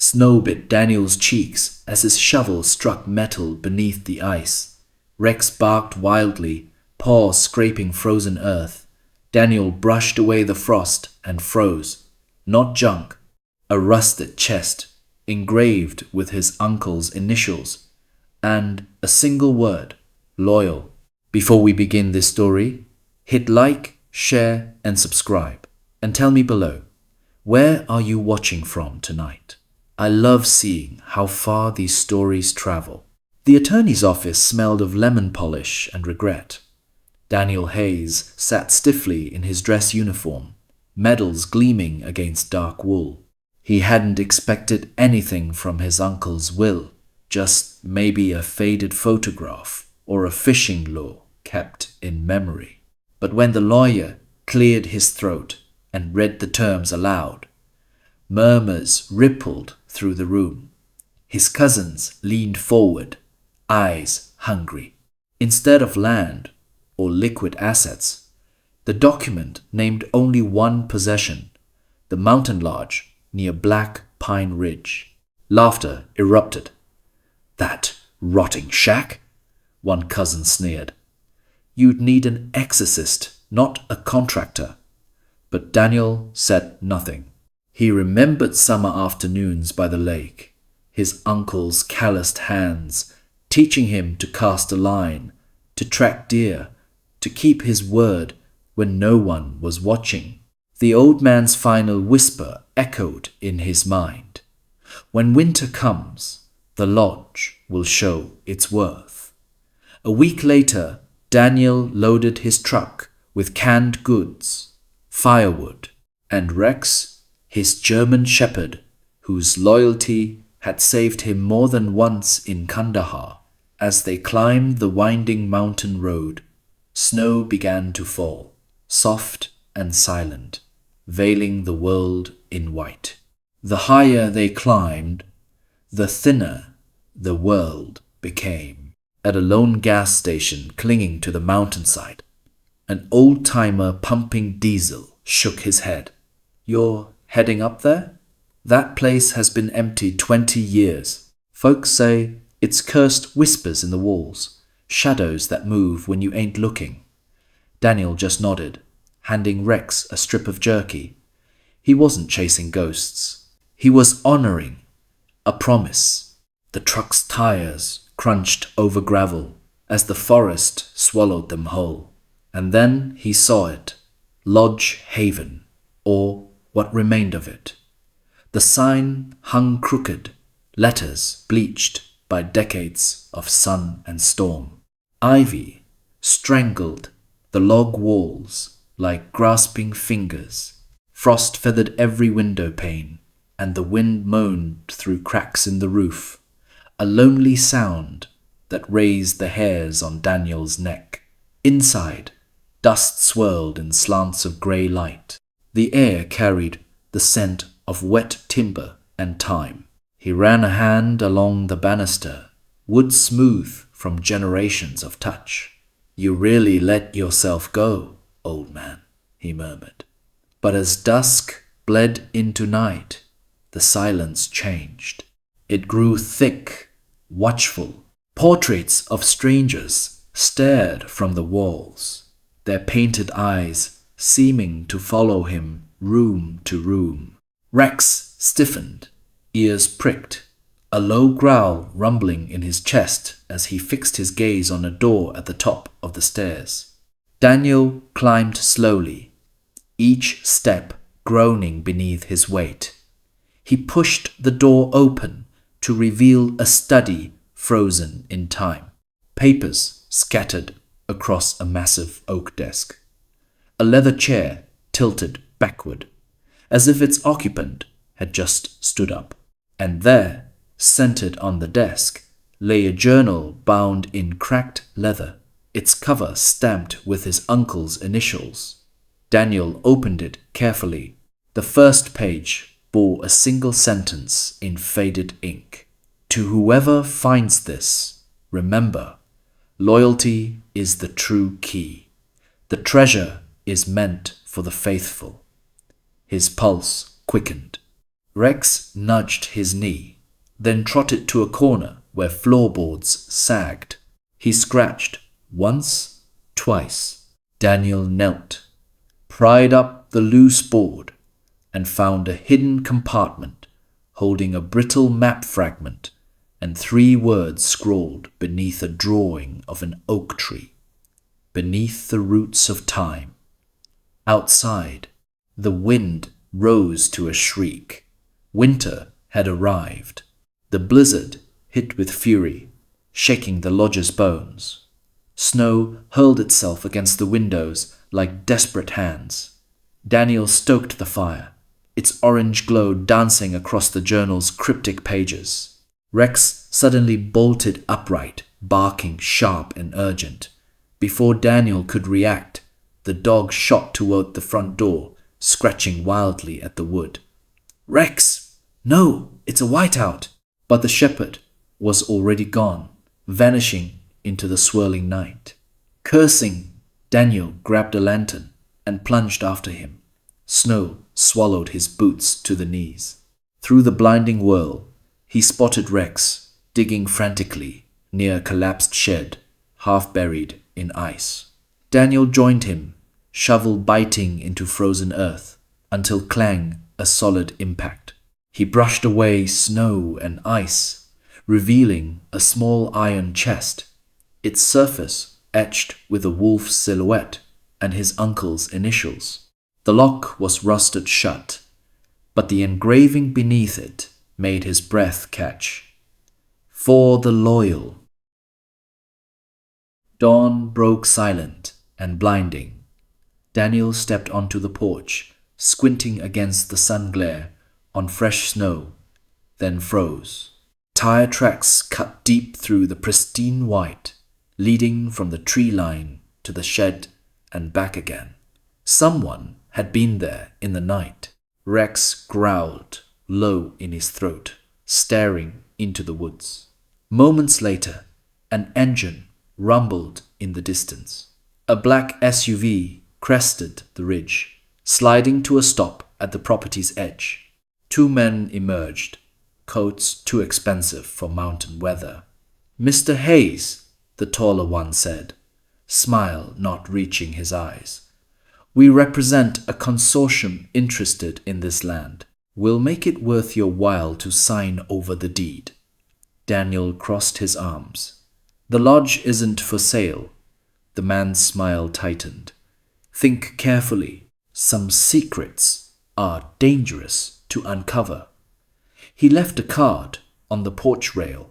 Snow bit Daniel's cheeks as his shovel struck metal beneath the ice. Rex barked wildly, paws scraping frozen earth. Daniel brushed away the frost and froze. Not junk, a rusted chest, engraved with his uncle's initials, and a single word, loyal. Before we begin this story, hit like, share, and subscribe. And tell me below, where are you watching from tonight? I love seeing how far these stories travel. The attorney's office smelled of lemon polish and regret. Daniel Hayes sat stiffly in his dress uniform, medals gleaming against dark wool. He hadn't expected anything from his uncle's will, just maybe a faded photograph or a fishing lure kept in memory. But when the lawyer cleared his throat and read the terms aloud, murmurs rippled through the room. His cousins leaned forward, eyes hungry. Instead of land or liquid assets, the document named only one possession, the mountain lodge near Black Pine Ridge. Laughter erupted. "That rotting shack?" one cousin sneered. "You'd need an exorcist, not a contractor." But Daniel said nothing. He remembered summer afternoons by the lake, his uncle's calloused hands teaching him to cast a line, to track deer, to keep his word when no one was watching. The old man's final whisper echoed in his mind. When winter comes, the lodge will show its worth. A week later, Daniel loaded his truck with canned goods, firewood, and Rex, his German shepherd, whose loyalty had saved him more than once in Kandahar. As they climbed the winding mountain road, snow began to fall, soft and silent, veiling the world in white. The higher they climbed, the thinner the world became. At a lone gas station clinging to the mountainside, an old-timer pumping diesel shook his head. "You're heading up there? That place has been empty 20 years. Folks say it's cursed whispers in the walls, shadows that move when you ain't looking." Daniel just nodded, handing Rex a strip of jerky. He wasn't chasing ghosts. He was honoring a promise. The truck's tires crunched over gravel as the forest swallowed them whole. And then he saw it, Lodge Haven, or what remained of it. The sign hung crooked, letters bleached by decades of sun and storm. Ivy strangled the log walls like grasping fingers. Frost feathered every window pane, and the wind moaned through cracks in the roof, a lonely sound that raised the hairs on Daniel's neck. Inside, dust swirled in slants of grey light. The air carried the scent of wet timber and time. He ran a hand along the banister, wood smooth from generations of touch. "You really let yourself go, old man," he murmured. But as dusk bled into night, the silence changed. It grew thick, watchful. Portraits of strangers stared from the walls, their painted eyes seeming to follow him room to room. Rex stiffened, ears pricked, a low growl rumbling in his chest as he fixed his gaze on a door at the top of the stairs. Daniel climbed slowly, each step groaning beneath his weight. He pushed the door open to reveal a study frozen in time. Papers scattered across a massive oak desk. A leather chair tilted backward, as if its occupant had just stood up. And there, centered on the desk, lay a journal bound in cracked leather, its cover stamped with his uncle's initials. Daniel opened it carefully. The first page bore a single sentence in faded ink. "To whoever finds this, remember, loyalty is the true key. The treasure is meant for the faithful." His pulse quickened. Rex nudged his knee, then trotted to a corner where floorboards sagged. He scratched once, twice. Daniel knelt, pried up the loose board, and found a hidden compartment holding a brittle map fragment and 3 words scrawled beneath a drawing of an oak tree. Beneath the roots of time. Outside, the wind rose to a shriek. Winter had arrived. The blizzard hit with fury, shaking the lodge's bones. Snow hurled itself against the windows like desperate hands. Daniel stoked the fire, its orange glow dancing across the journal's cryptic pages. Rex suddenly bolted upright, barking sharp and urgent. Before Daniel could react, the dog shot toward the front door, scratching wildly at the wood. "Rex! No, it's a whiteout!" But the shepherd was already gone, vanishing into the swirling night. Cursing, Daniel grabbed a lantern and plunged after him. Snow swallowed his boots to the knees. Through the blinding whirl, he spotted Rex digging frantically near a collapsed shed, half buried in ice. Daniel joined him, shovel biting into frozen earth, until clang a solid impact. He brushed away snow and ice, revealing a small iron chest, its surface etched with a wolf's silhouette and his uncle's initials. The lock was rusted shut, but the engraving beneath it made his breath catch. "For the loyal." Dawn broke silent and blinding. Daniel stepped onto the porch, squinting against the sun glare on fresh snow, then froze. Tire tracks cut deep through the pristine white, leading from the tree line to the shed and back again. Someone had been there in the night. Rex growled, low in his throat, staring into the woods. Moments later, an engine rumbled in the distance. A black SUV crested the ridge, sliding to a stop at the property's edge. 2 men emerged, coats too expensive for mountain weather. "Mr. Hayes," the taller one said, smile not reaching his eyes. "We represent a consortium interested in this land. We'll make it worth your while to sign over the deed." Daniel crossed his arms. "The lodge isn't for sale." The man's smile tightened. "Think carefully. Some secrets are dangerous to uncover." He left a card on the porch rail.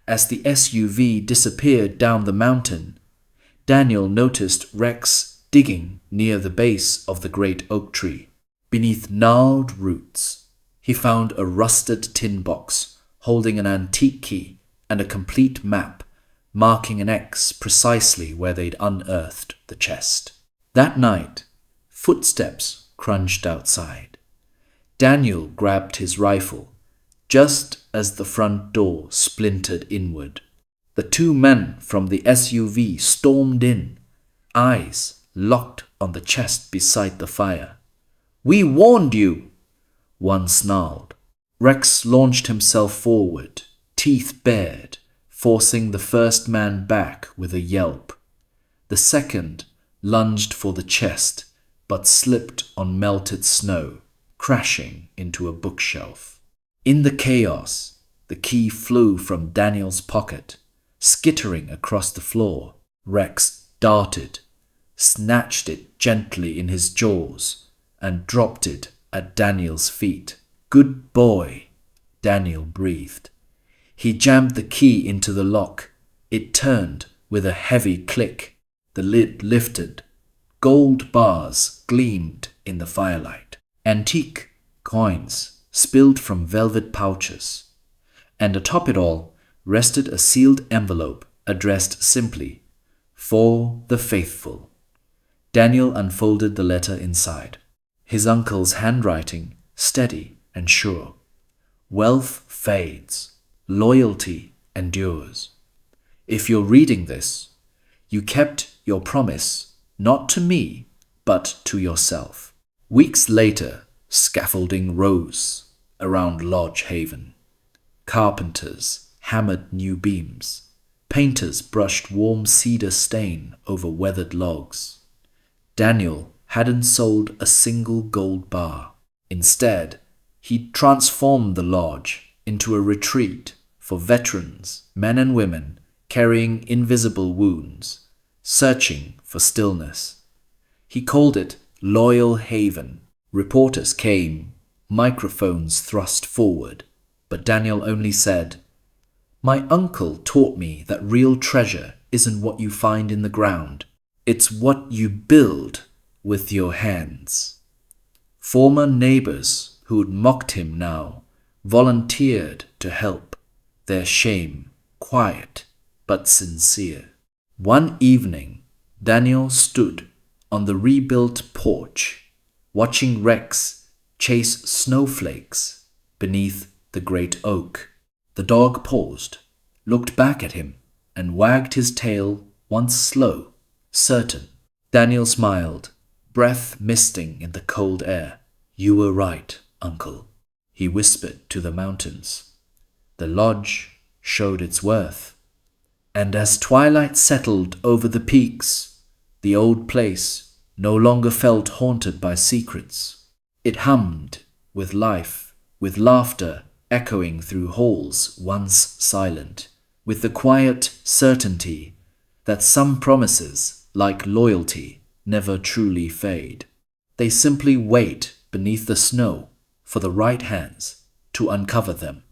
As the SUV disappeared down the mountain, Daniel noticed Rex digging near the base of the great oak tree. Beneath gnarled roots, he found a rusted tin box holding an antique key and a complete map marking an X precisely where they'd unearthed the chest. That night, footsteps crunched outside. Daniel grabbed his rifle just as the front door splintered inward. The 2 men from the SUV stormed in, eyes locked on the chest beside the fire. "We warned you," one snarled. Rex launched himself forward, teeth bared, forcing the first man back with a yelp. The second lunged for the chest, but slipped on melted snow, crashing into a bookshelf. In the chaos, the key flew from Daniel's pocket, skittering across the floor. Rex darted, snatched it gently in his jaws, and dropped it at Daniel's feet. "Good boy," Daniel breathed. He jammed the key into the lock. It turned with a heavy click. The lid lifted. Gold bars gleamed in the firelight. Antique coins spilled from velvet pouches. And atop it all rested a sealed envelope addressed simply, "For the Faithful." Daniel unfolded the letter inside. His uncle's handwriting, steady and sure. "Wealth fades. Loyalty endures. If you're reading this, you kept your promise, not to me, but to yourself." Weeks later, scaffolding rose. around Lodge Haven. Carpenters hammered new beams. Painters brushed warm cedar stain over weathered logs. Daniel hadn't sold a single gold bar. Instead, he transformed the lodge into a retreat for veterans, men and women carrying invisible wounds, searching for stillness. He called it Loyal Haven. Reporters came, microphones thrust forward, but Daniel only said, "My uncle taught me that real treasure isn't what you find in the ground. It's what you build with your hands." Former neighbors who'd mocked him now volunteered to help, their shame quiet but sincere. One evening, Daniel stood on the rebuilt porch, watching Rex chase snowflakes beneath the great oak. The dog paused, looked back at him, and wagged his tail once slow, certain. Daniel smiled, breath misting in the cold air. "You were right, uncle," he whispered to the mountains. The lodge showed its worth. And as twilight settled over the peaks, the old place no longer felt haunted by secrets. It hummed with life, with laughter echoing through halls once silent, with the quiet certainty that some promises, like loyalty, never truly fade. They simply wait beneath the snow for the right hands to uncover them.